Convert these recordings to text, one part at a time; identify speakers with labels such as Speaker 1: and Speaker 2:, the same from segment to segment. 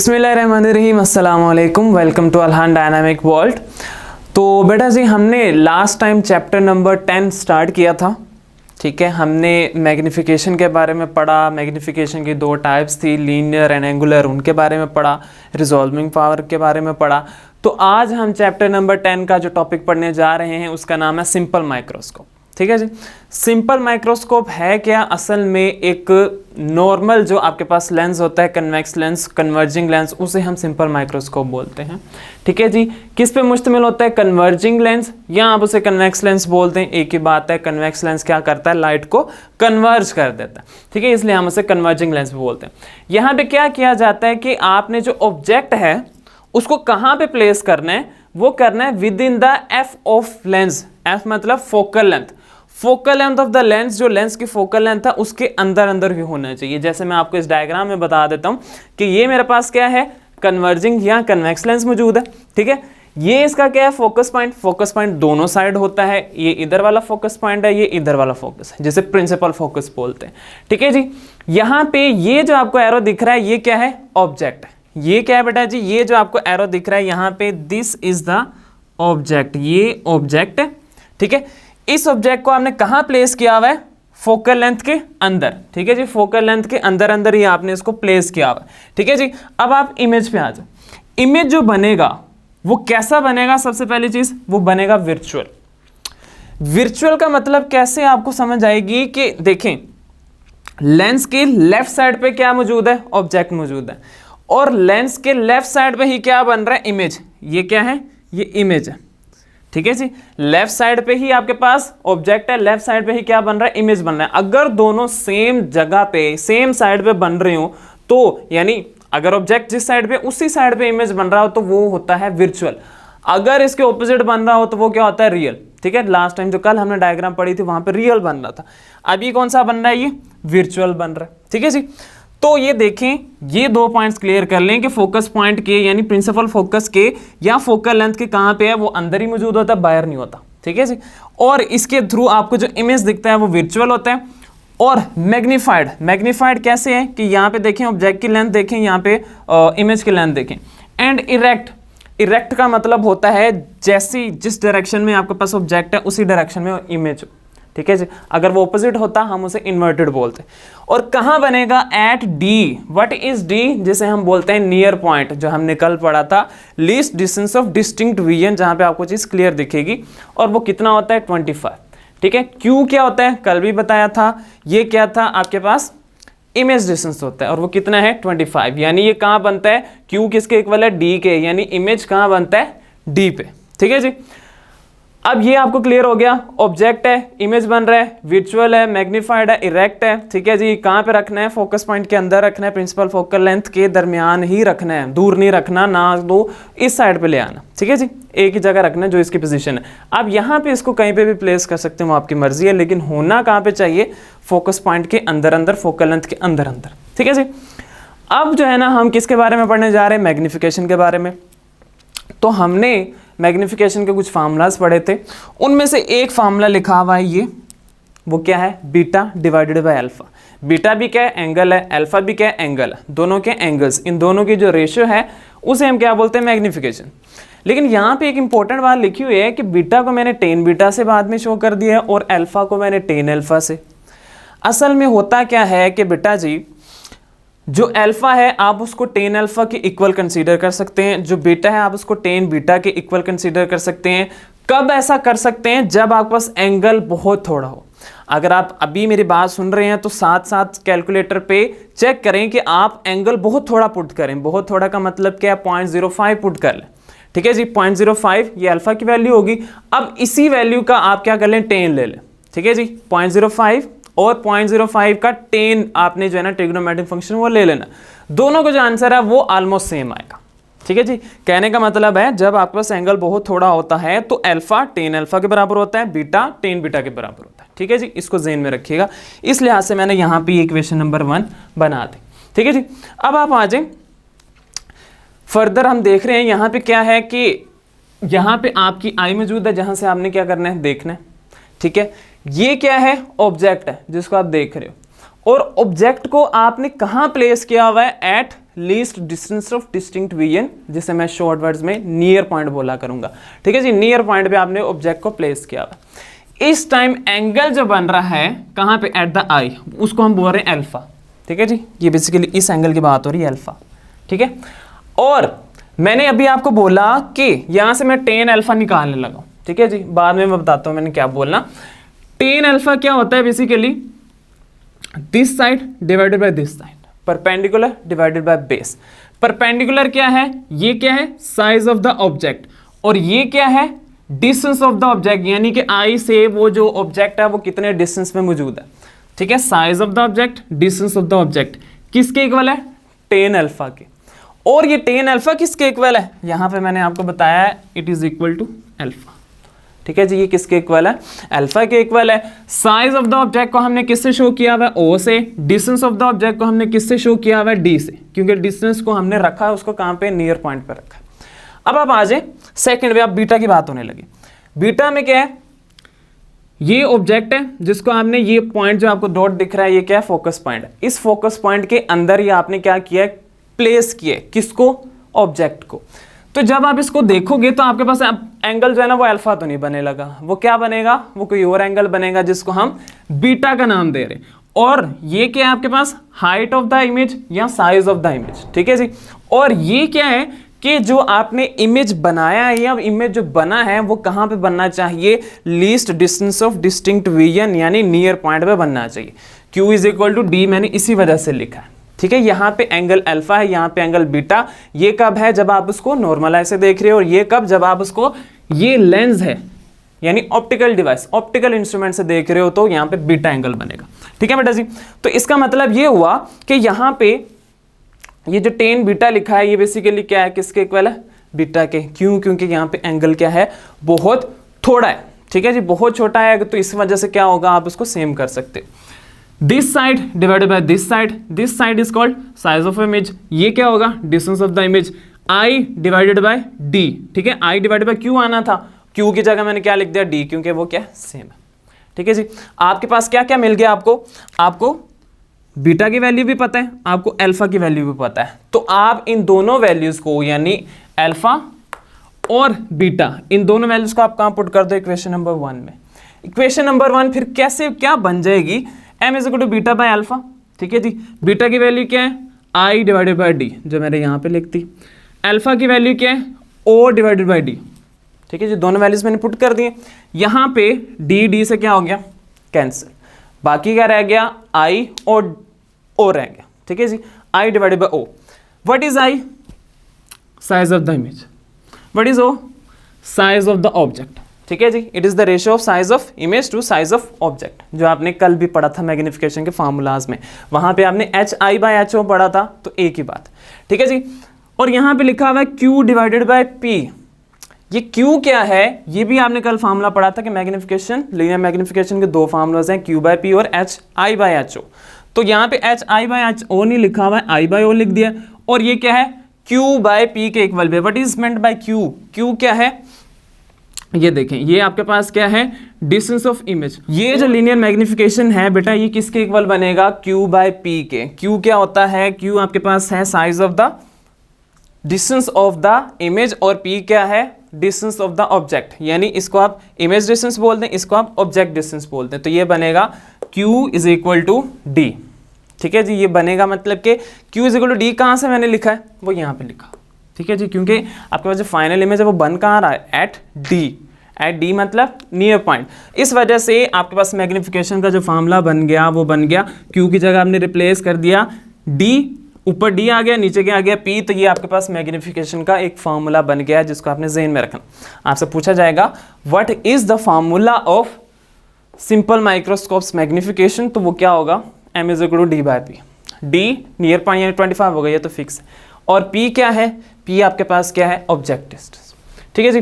Speaker 1: बिस्मिल्लाहिर्रहमानिर्रहीम, अस्सलाम वालेकुम, वेलकम टू अल्हान डायनामिक वर्ल्ड। तो बेटा जी, हमने last time chapter number 10 start किया था। ठीक है, हमने मैग्नीफिकेशन के बारे में पढ़ा। मैग्नीफिकेशन की दो टाइप्स थी, लीनियर एंड एंगुलर, उनके बारे में पढ़ा। रिजॉल्विंग पावर के बारे में पढ़ा। तो आज हम चैप्टर नंबर 10 का जो टॉपिक पढ़ने जा रहे हैं उसका नाम है सिंपल माइक्रोस्कोप। ठीक है जी, सिंपल माइक्रोस्कोप है क्या? असल में एक नॉर्मल जो आपके पास लेंस होता है, कन्वेक्स लेंस, कन्वर्जिंग लेंस, उसे हम सिंपल माइक्रोस्कोप बोलते हैं। ठीक है जी, किस पे मुश्तमिल होता है? कन्वर्जिंग लेंस, या आप उसे कन्वेक्स लेंस बोलते हैं, एक ही बात है। कन्वेक्स लेंस क्या करता है? लाइट को कन्वर्ज कर देता है। ठीक है, इसलिए हम उसे कन्वर्जिंग लेंस बोलते हैं। यहाँ पे क्या किया जाता है कि आपने जो ऑब्जेक्ट है उसको कहाँ पे प्लेस करना है? वो करना है within the F of lens. F मतलब focal length. Focal length of the lens, जो लेंस की फोकल लेंथ है उसके अंदर अंदर ही होना चाहिए। जैसे मैं आपको इस डायग्राम में बता देता हूं कि ये मेरे पास क्या है? कन्वर्जिंग या कन्वेक्स लेंस मौजूद है। ठीक है, ये इसका क्या है? Focus point. फोकस पॉइंट दोनों साइड होता है। ये इधर वाला फोकस पॉइंट है, ये इधर वाला फोकस है, जिसे प्रिंसिपल फोकस बोलते हैं। ठीक है जी, यहाँ पे ये जो आपको एरो दिख रहा है ये क्या है? ऑब्जेक्ट। ये क्या है बेटा जी? ये जो आपको एरो दिख रहा है यहाँ पे, दिस इज द ऑब्जेक्ट। ये ऑब्जेक्ट है। ठीक है, इस ऑब्जेक्ट को आपने कहां प्लेस किया हुआ है? फोकल लेंथ के अंदर। ठीक है जी, फोकल लेंथ के अंदर अंदर ही आपने इसको प्लेस किया हुआ है। ठीक है जी, अब आप इमेज पे आ जाओ। इमेज जो बनेगा वो कैसा बनेगा? सबसे पहली चीज वो बनेगा वर्चुअल। वर्चुअल का मतलब कैसे आपको समझ आएगी कि देखें, लेंस के लेफ्ट साइड पे क्या मौजूद है? ऑब्जेक्ट मौजूद है, और लेंस के लेफ्ट साइड पे ही क्या बन रहा है? इमेज। ये क्या है? ये इमेज है। ठीक है जी, लेफ्ट साइड पे ही आपके पास ऑब्जेक्ट है, लेफ्ट साइड पे ही क्या बन रहा है? इमेज बन रहा है। अगर दोनों सेम जगह पे, सेम साइड पे बन रहे हो तो यानी अगर ऑब्जेक्ट जिस साइड पे, उसी साइड पे इमेज बन रहा हो तो वो होता है वर्चुअल। अगर इसके ऑपोजिट बन रहा हो तो वो क्या होता है? रियल। ठीक है, लास्ट टाइम जो कल हमने डायग्राम पढ़ी थी वहां पे रियल बन रहा था। अभी कौन सा बन रहा है? ये वर्चुअल बन रहा है। ठीक है जी, तो ये देखें, ये दो पॉइंट्स क्लियर कर लें कि फोकस पॉइंट के यानी प्रिंसिपल फोकस के या फोकल लेंथ के कहां पे है? वो अंदर ही मौजूद होता है, बाहर नहीं होता। ठीक है जी, और इसके थ्रू आपको जो इमेज दिखता है वो वर्चुअल होता है। और मैग्नीफाइड, मैग्नीफाइड कैसे है कि यहाँ पे देखें ऑब्जेक्ट की लेंथ देखें, यहाँ पे इमेज की लेंथ देखें। एंड इरेक्ट, इरेक्ट का मतलब होता है जैसी जिस डायरेक्शन में आपके पास ऑब्जेक्ट है उसी डायरेक्शन में इमेज। ठीक है जी, अगर वो ऑपोजिट होता हम उसे इन्वर्टेड बोलते। और कहां बनेगा? At D. What is D? जिसे हम बोलते हैं नियर पॉइंट, जो हमने कल पढ़ा था, least distance of distinct vision, जहां पे आपको चीज क्लियर दिखेगी। और वो कितना होता है? 25। ठीक है, क्यू क्या होता है? कल भी बताया था। ये क्या था आपके पास? इमेज डिस्टेंस होता है, और वो कितना है? 25। यानी ये कहां बनता है? क्यू किसके इक्वल है? डी के। यानी इमेज कहां बनता है? डी पे। ठीक है जी, अब ये आपको क्लियर हो गया। ऑब्जेक्ट है, इमेज बन रहा है, वर्चुअल है, मैग्नीफाइड है, इरेक्ट है। ठीक है जी, कहां पे रखना है? फोकस पॉइंट के अंदर रखना है, प्रिंसिपल फोकल लेंथ के दरमियान ही रखना है, दूर नहीं रखना, ना तो इस साइड पे ले आना। ठीक है जी, एक ही जगह रखना है जो इसकी पोजीशन है। अब यहाँ पे इसको कहीं पे भी प्लेस कर सकते हो, आपकी मर्जी है, लेकिन होना कहाँ पे चाहिए? फोकस पॉइंट के अंदर अंदर, फोकल लेंथ के अंदर अंदर। ठीक है जी, अब जो है ना हम किसके बारे में पढ़ने जा रहे हैं? मैग्नीफिकेशन के बारे में। तो हमने मैग्नीफिकेशन के कुछ फार्मूलाज पढ़े थे, उनमें से एक फार्मूला लिखा हुआ है ये, वो क्या है? Beta divided by alpha. Beta भी क्या है? एंगल है, अल्फा भी क्या है? एंगल है, दोनों के एंगल्स, इन दोनों की जो रेशियो है उसे हम क्या बोलते हैं? मैग्नीफिकेशन। लेकिन यहाँ पे एक इंपॉर्टेंट बात लिखी हुई है कि बीटा को मैंने टेन बीटा से बाद में शो कर दिया है और अल्फा को मैंने टेन अल्फा से। असल में होता क्या है कि बेटा जी, जो अल्फा है आप उसको टेन अल्फा के इक्वल कंसीडर कर सकते हैं, जो बीटा है आप उसको टेन बीटा के इक्वल कंसीडर कर सकते हैं। कब ऐसा कर सकते हैं? जब आपके पास एंगल बहुत थोड़ा हो। अगर आप अभी मेरी बात सुन रहे हैं तो साथ साथ कैलकुलेटर पे चेक करें कि आप एंगल बहुत थोड़ा पुट करें। बहुत थोड़ा का मतलब क्या है? 0.05 पुट कर लें। ठीक है जी, 0.05 ये अल्फा की वैल्यू होगी। अब इसी वैल्यू का आप क्या कर लें? टेन ले लें। ठीक है जी, 0.05 और 0.05 का 10 आपने जो है ना ट्रिग्नोमेट्रिक फंक्शन वो ले लेना। दोनों का जो आंसर है वो ऑलमोस्ट सेम आएगा। ठीक है जी, कहने का मतलब है जब आपके पास एंगल बहुत थोड़ा होता है तो अल्फा 10 अल्फा के बराबर होता है, बीटा 10 बीटा के बराबर होता है। ठीक है जी, इसको ज़हन में रखिएगा। इस लिहाज से मैंने यहाँ पे इक्वेशन नंबर 1 बना दी। ठीक है जी, अब आप आ जाए फर्दर। हम देख रहे हैं यहाँ पे क्या है कि यहाँ पे आपकी आई मौजूद है, जहाँ से आपने क्या करना है? देखना है। ठीक है, ये क्या है? ऑब्जेक्ट है जिसको आप देख रहे हो, और ऑब्जेक्ट को आपने कहाँ प्लेस किया हुआ है, at least distance of distinct region, जिसे मैं शॉर्ट वर्ड्स में नियर पॉइंट बोला करूंगा। ठीक है जी, नियर पॉइंट पे आपने ऑब्जेक्ट को प्लेस किया हुआ है। इस टाइम एंगल जो बन रहा है कहाँ पे, एट द आई, उसको हम बोल रहे हैं अल्फा। ठीक है जी, ये बेसिकली इस एंगल की बात हो रही है, अल्फा। ठीक है, और मैंने अभी आपको बोला कि यहां से मैं टेन अल्फा निकालने लगा। ठीक है जी, बाद में मैं बताता हूं मैंने क्या बोलना। टेन अल्फा क्या होता है, basically this side divided by this side, perpendicular divided by base. Perpendicular क्या है, ये क्या है, साइज ऑफ द ऑब्जेक्ट, और ये क्या है, डिस्टेंस ऑफ द ऑब्जेक्ट, यानी कि आई से वो जो ऑब्जेक्ट है वो कितने डिस्टेंस में मौजूद है। ठीक है, size of the object, distance of the object किसके इक्वल है, टेन अल्फा के। और ये टेन अल्फा किसके इक्वल है, यहां पे मैंने आपको बताया है it is equal to alpha. ठीक है जी, ये किसके इक्वल है, अल्फा के इक्वल है। साइज ऑफ द ऑब्जेक्ट को हमने किससे शो किया हुआ है, ओ से। डिस्टेंस ऑफ द ऑब्जेक्ट को हमने किससे शो किया हुआ है, डी से, क्योंकि डिस्टेंस को हमने रखा है उसको कहां पे, नियर पॉइंट पे रखा है। अब आप आ जाए सेकंड पे, आप बीटा की बात होने लगी। बीटा में क्या है, ये ऑब्जेक्ट है जिसको आपने, ये पॉइंट जो आपको डॉट दिख रहा है, ये क्या है, फोकस पॉइंट है। इस फोकस पॉइंट के अंदर ये आपने क्या किया है, प्लेस किए, किसको, ऑब्जेक्ट को। तो जब आप इसको देखोगे तो आपके पास एंगल जो है ना वो अल्फा तो नहीं बने लगा, वो क्या बनेगा, वो कोई और एंगल बनेगा जिसको हम बीटा का नाम दे रहे हैं। और ये क्या है आपके पास, हाइट ऑफ द इमेज या साइज ऑफ द इमेज। ठीक है जी, और ये क्या है कि जो आपने इमेज बनाया है या इमेज जो बना है वो कहां पे बनना चाहिए, least distance of distinct region, यानी नियर पॉइंट पे बनना चाहिए। Q is equal to D मैंने इसी वजह से लिखा है। ठीक है, यहाँ पे एंगल अल्फा है, यहाँ पे एंगल बीटा। ये कब है, जब आप उसको नॉर्मलाइज से देख रहे हो, और ये कब, जब आप उसको, ये लेंस है यानी ऑप्टिकल डिवाइस, ऑप्टिकल इंस्ट्रूमेंट से देख रहे हो, तो यहाँ पे बीटा एंगल बनेगा। ठीक है बेटा जी, तो इसका मतलब ये हुआ कि यहाँ पे ये जो टेन बीटा लिखा है ये बेसिकली क्या है, किसके इक्वल है, बीटा के। क्यों, क्योंकि यहाँ पे एंगल क्या है, बहुत थोड़ा है। ठीक है जी, बहुत छोटा है, तो इस वजह से क्या होगा, आप उसको सेम कर सकते हो। This side divided by this side is called size of image. ये क्या होगा, distance of the image, I divided by D. ठीक है, आई डिवाइडेड बाय क्यू आना था, क्यू की जगह मैंने क्या लिख दिया, डी, क्योंकि वो क्या सेम है। ठीक है जी, आपके पास क्या क्या मिल गया, आपको बीटा की वैल्यू भी पता है, आपको अल्फा की वैल्यू भी पता है। तो आप इन दोनों वैल्यूज को, यानी अल्फा और बीटा, इन दोनों वैल्यूज को आप कहां पुट कर दो, इक्वेशन नंबर 1 में। इक्वेशन नंबर 1 फिर कैसे क्या बन जाएगी, m is equal to beta by alpha. ठीक है जी, बीटा की वैल्यू क्या है, i डिवाइडेड बाय डी, जो मैंने यहाँ पे लिख दी। अल्फा की वैल्यू क्या है, o डिवाइडेड बाय डी। ठीक है जी, दोनों वैल्यूज मैंने पुट कर दिए। यहाँ पे डी से क्या हो गया, कैंसिल, बाकी क्या रह गया, i और o रह गया। ठीक है जी, i divided by o। What is i, size of the image. What is o, size of the object. ठीक है जी, it is the ratio of size of image to size of object, जो आपने कल भी पढ़ा था मैग्निफिकेशन के फार्मूलाज में। वहां पे आपने hi बाय ho पढ़ा था, तो एक ही बात। ठीक है जी, और यहाँ पे लिखा हुआ है q डिवाइडेड बाय p। ये q क्या है, ये भी आपने कल फार्मूला पढ़ा था कि मैग्निफिकेशन, लीनियर मैग्निफिकेशन के दो फार्मूलाज हैं, q बाय p और hi बाय ho। तो यहाँ पे hi बाय ho नहीं लिखा हुआ है, i बाय o लिख दिया। और ये क्या है, q बाय p के इक्वल है। What is meant by q, q क्या है, ये देखें, ये आपके पास क्या है, डिस्टेंस ऑफ इमेज। ये जो लीनियर मैग्निफिकेशन है बेटा, ये किसके इक्वल बनेगा, q बाय p के। q क्या होता है, q आपके पास है size of the, distance of the image, और p क्या है, डिस्टेंस ऑफ द ऑब्जेक्ट, यानी इसको आप इमेज डिस्टेंस बोलते हैं, इसको आप ऑब्जेक्ट डिस्टेंस बोलते हैं। तो ये बनेगा q is equal to D. ठीक है जी, ये बनेगा, मतलब कि q is equal to D कहाँ से मैंने लिखा है, वो यहाँ पे लिखा। ठीक है जी, क्योंकि आपके पास जो फाइनल इमेज है वो बन कहाँ रहा है, एट डी मतलब नियर पॉइंट। इस वजह से आपके पास मैग्निफिकेशन का जो फार्मूला बन गया वो बन गया, क्यू की जगह आपने रिप्लेस कर दिया डी, ऊपर डी आ गया, नीचे क्या आ गया, पी। तो ये आपके पास मैग्निफिकेशन का एक फार्मूला बन गया जिसको आपने ज़हन में रखना। आपसे पूछा जाएगा what is the formula of simple microscope's magnification, तो वो क्या होगा, m is equal to D by P. D near point यानी 25 हो गई है, तो फिक्स है। और p क्या है, p आपके पास क्या है, ऑब्जेक्ट डिस्टेंस। ठीक है जी,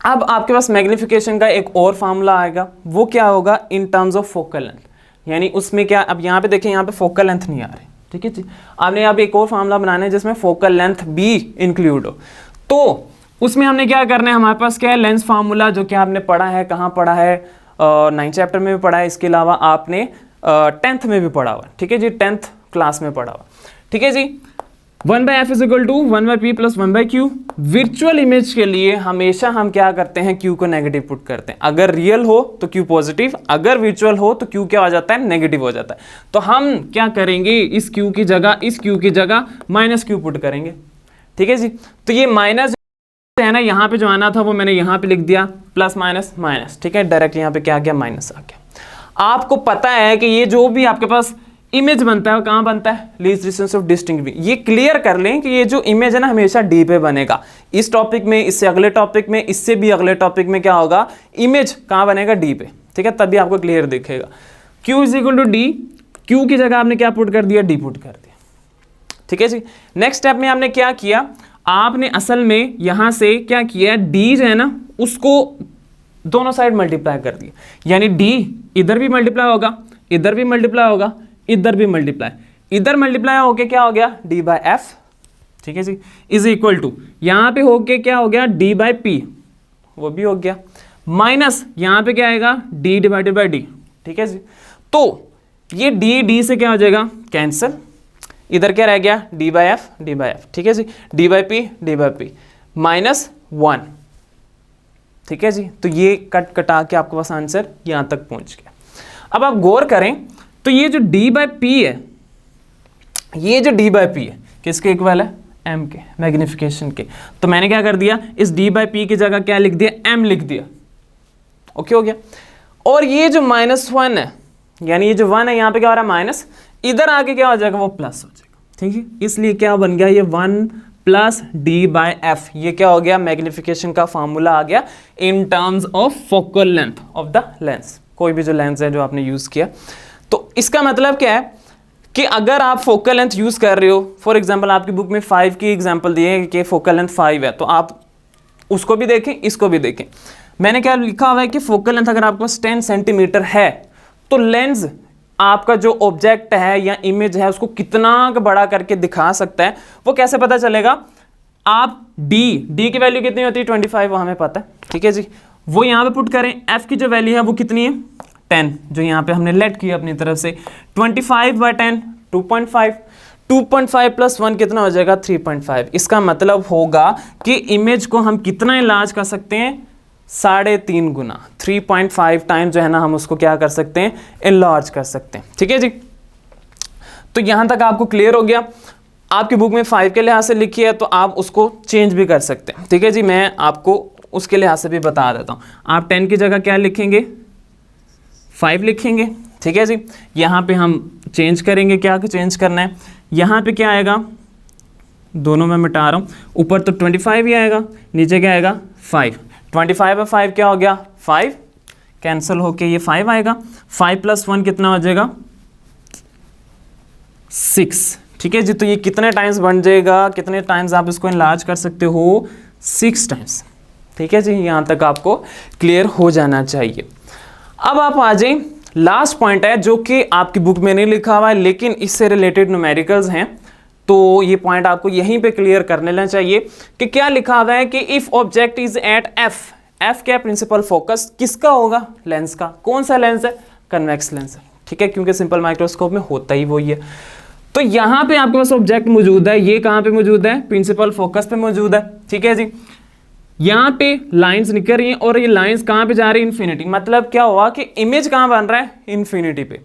Speaker 1: अब आपके पास मैग्निफिकेशन का एक और फार्मूला आएगा, वो क्या होगा, in terms of focal length, यानी उसमें क्या, अब यहाँ पे देखें, यहाँ पे फोकल लेंथ नहीं आ रही। ठीक है जी, आपने यहाँ पे एक और फार्मूला बनाना है जिसमें फोकल लेंथ भी इंक्लूड हो। तो उसमें हमने क्या करना है, हमारे पास क्या है, लेंस फार्मूला, जो कि आपने पढ़ा है, कहाँ पढ़ा है, 9th चैप्टर में भी पढ़ा है। इसके अलावा आपने 10th में भी पढ़ा हुआ, ठीक है जी, 10th क्लास में पढ़ा हुआ, ठीक है जी। 1/f is equal to 1/p plus 1/q। Virtual image के लिए हमेशा हम क्या करते हैं, q को नेगेटिव पुट करते हैं। अगर रियल हो तो q पॉजिटिव, अगर वर्चुअल हो तो q क्या हो जाता है, नेगेटिव हो जाता है। तो हम क्या करेंगे, इस q की जगह -q पुट करेंगे, ठीक है जी। तो ये माइनस है ना, यहाँ पे जो आना था वो मैंने यहाँ पे लिख दिया, प्लस माइनस माइनस, ठीक है, डायरेक्ट यहाँ पे क्या आ गया, माइनस आ गया। आपको पता है कि ये जो भी आपके पास इमेज बनता है वो कहाँ बनता है, लीस्ट डिस्टेंस ऑफ डिस्टिंक्ट। ये क्लियर कर लें कि ये जो इमेज है ना हमेशा डी पे बनेगा। इस टॉपिक में, इससे अगले टॉपिक में, इससे भी अगले टॉपिक में क्या होगा, इमेज कहाँ बनेगा, डी पे, ठीक है, तभी आपको क्लियर दिखेगा। Q is equal to D, Q की जगह आपने क्या पुट कर दिया, डी पुट कर दिया, ठीक है जी। नेक्स्ट स्टेप में आपने क्या किया, आपने असल में यहां से क्या किया, डी जो है ना उसको दोनों साइड मल्टीप्लाई कर दिया, यानी डी इधर भी मल्टीप्लाई होगा, इधर भी मल्टीप्लाई होगा, इधर भी मल्टीप्लाई, इधर मल्टीप्लाई होके क्या हो गया, डी बाई एफ, ठीक है जी, इज इक्वल टू यहां पे होके क्या हो गया, डी बाई पी, वो भी हो गया, माइनस यहां पे क्या आएगा, डी डिवाइडेड बाई डी, ठीक है जी। तो ये डी से क्या हो जाएगा, कैंसिल, इधर क्या रह गया, डी बाई एफ, ठीक है जी, डी बाई पी -1, ठीक है जी। तो ये कट कटा के आपके पास आंसर यहां तक पहुंच गया। अब आप गौर करें तो ये जो डी बाई पी है, ये जो डी बाई पी है किसके इक्वल है, एम के, मैग्निफिकेशन के। तो मैंने क्या कर दिया, इस डी बाई पी की जगह क्या लिख दिया, एम लिख दिया, ओके हो गया। और ये जो -1 है, यानी ये जो 1 है यहाँ पे क्या हो रहा है, माइनस, इधर आके क्या हो जाएगा, वो प्लस हो जाएगा, ठीक है। इसलिए क्या बन गया, ये 1 प्लस डी बाई एफ, ये क्या हो गया, मैग्निफिकेशन का फॉर्मूला आ गया in terms of focal length of the lens, कोई भी जो लेंस है जो आपने यूज किया। तो इसका मतलब क्या है कि अगर आप फोकल लेंथ यूज कर रहे हो, फॉर एग्जांपल आपकी बुक में 5 की एग्जांपल दिए है कि फोकल लेंथ 5 है, तो आप उसको भी देखें, इसको भी देखें। मैंने क्या लिखा हुआ है कि फोकल लेंथ अगर आपके पास 10 सेंटीमीटर है तो लेंस आपका जो ऑब्जेक्ट है या इमेज है उसको कितना बड़ा करके दिखा सकता है, वो कैसे पता चलेगा। आप डी की वैल्यू कितनी होती है, 25, वो हमें पता है, ठीक है जी। वो यहाँ पे पुट करें, एफ की जो वैल्यू है वो कितनी है, 10, जो यहाँ पे हमने लेट किया अपनी तरफ से, 25/10 2.5, 2.5 प्लस 1 कितना हो जाएगा, 3.5। इसका मतलब होगा कि इमेज को हम कितना इलाज कर सकते हैं, 3.5 गुना, 3.5 टाइम जो है ना हम उसको क्या कर सकते हैं, एनलार्ज कर सकते हैं, ठीक है जी। तो यहां तक आपको क्लियर हो गया। आपकी बुक में 5 के लिहाज से लिखी है तो आप उसको चेंज भी कर सकते हैं, ठीक है जी। मैं आपको उसके लिहाज से भी बता देता हूं। आप 10 की जगह क्या लिखेंगे, 5 लिखेंगे, ठीक है जी। यहाँ पे हम चेंज करेंगे, क्या चेंज करना है, यहाँ पे क्या आएगा, दोनों में मिटा रहा हूँ, ऊपर तो 25 ही आएगा, नीचे क्या आएगा, 5, 25 और 5 क्या हो गया, 5, कैंसिल होके ये 5 आएगा, 5 प्लस 1 कितना हो जाएगा, 6, ठीक है जी। तो ये कितने टाइम्स बन जाएगा, कितने टाइम्स आप इसको इनलार्ज कर सकते हो, 6 टाइम्स, ठीक है जी। यहाँ तक आपको क्लियर हो जाना चाहिए। अब आप आ जाएं, लास्ट पॉइंट है जो कि आपकी बुक में नहीं लिखा हुआ है लेकिन इससे रिलेटेड न्यूमेरिकल्स हैं, तो ये पॉइंट आपको यहीं पे क्लियर कर लेना चाहिए कि क्या लिखा हुआ है कि if object is at F क्या प्रिंसिपल फोकस किसका होगा, लेंस का। कौन सा लेंस है, कन्वेक्स लेंस है, ठीक है, क्योंकि सिंपल माइक्रोस्कोप में होता ही वही है। तो यहाँ पे आपके पास ऑब्जेक्ट मौजूद है, ये कहाँ पे मौजूद है, प्रिंसिपल फोकस पे मौजूद है, ठीक है जी। यहाँ पे लाइंस निकल रही हैं और ये लाइंस कहाँ पे जा रही है, इन्फिनिटी। मतलब क्या हुआ कि इमेज कहाँ बन रहा है, इन्फिनिटी पे।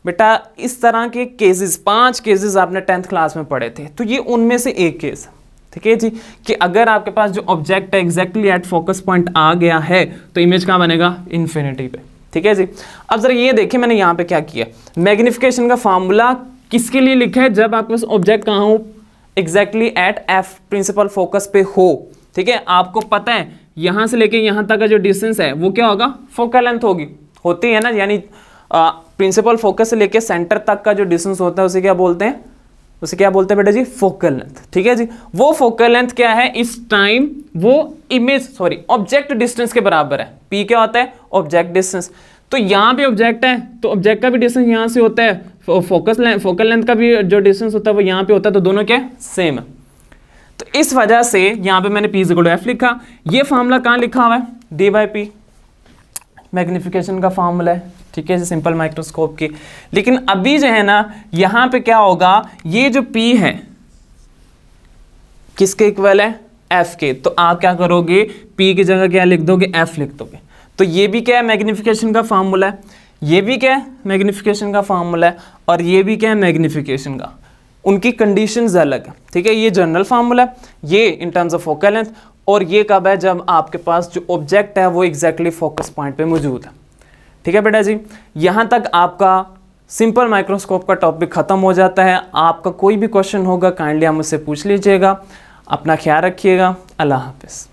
Speaker 1: बेटा इस तरह के केसेस 5 केसेस आपने 10th क्लास में पढ़े थे, तो ये उनमें से एक केस, ठीक है जी, कि अगर आपके पास जो ऑब्जेक्ट है एग्जैक्टली एट फोकस पॉइंट आ गया है तो इमेज कहाँ बनेगा, इन्फिनिटी पे, ठीक है जी। अब जरा ये देखिए मैंने यहाँ पे क्या किया, मैग्निफिकेशन का फार्मूला किसके लिए लिखा है, जब आपके पास ऑब्जेक्ट कहाँ हो, exactly at F principal focus पे हो, ठीक है। आपको पता है यहां से लेके यहां तक का जो डिस्टेंस है वो क्या होगा, फोकल लेंथ होती है ना, यानी प्रिंसिपल फोकस से लेके सेंटर तक का जो डिस्टेंस होता है उसे क्या बोलते हैं, बेटा जी, फोकल लेंथ, ठीक है जी। वो फोकल लेंथ क्या है इस टाइम, वो ऑब्जेक्ट डिस्टेंस के बराबर है। पी क्या होता है, ऑब्जेक्ट डिस्टेंस। तो यहाँ पे ऑब्जेक्ट है तो ऑब्जेक्ट का भी डिस्टेंस यहाँ से होता है, फोकल लेंथ का भी जो डिस्टेंस होता है वो यहाँ पे होता है, तो दोनों क्या सेम है। तो इस वजह से यहाँ पे मैंने P = F लिखा। ये फार्मूला कहाँ लिखा हुआ है, D/P, मैग्निफिकेशन का फार्मूला है, ठीक है, सिंपल माइक्रोस्कोप की। लेकिन अभी जो है ना यहाँ पे क्या होगा, ये जो P है किसके इक्वल है, F के। तो आप क्या करोगे, P की जगह क्या लिख दोगे, F लिख दोगे। तो ये भी क्या है, मैग्निफिकेशन का फार्मूला है, ये भी क्या है, मैग्निफिकेशन का फार्मूला है, और ये भी क्या है, मैग्निफिकेशन का। उनकी कंडीशंस अलग है, ठीक है। ये जनरल फार्मूला है, ये in terms of focal length, और ये कब है, जब आपके पास जो ऑब्जेक्ट है वो एग्जैक्टली फोकस पॉइंट पे मौजूद है। ठीक है बेटा जी, यहाँ तक आपका सिंपल माइक्रोस्कोप का टॉपिक ख़त्म हो जाता है। आपका कोई भी क्वेश्चन होगा काइंडली आप मुझसे पूछ लीजिएगा। अपना ख्याल रखिएगा। अल्लाह हाफिज़।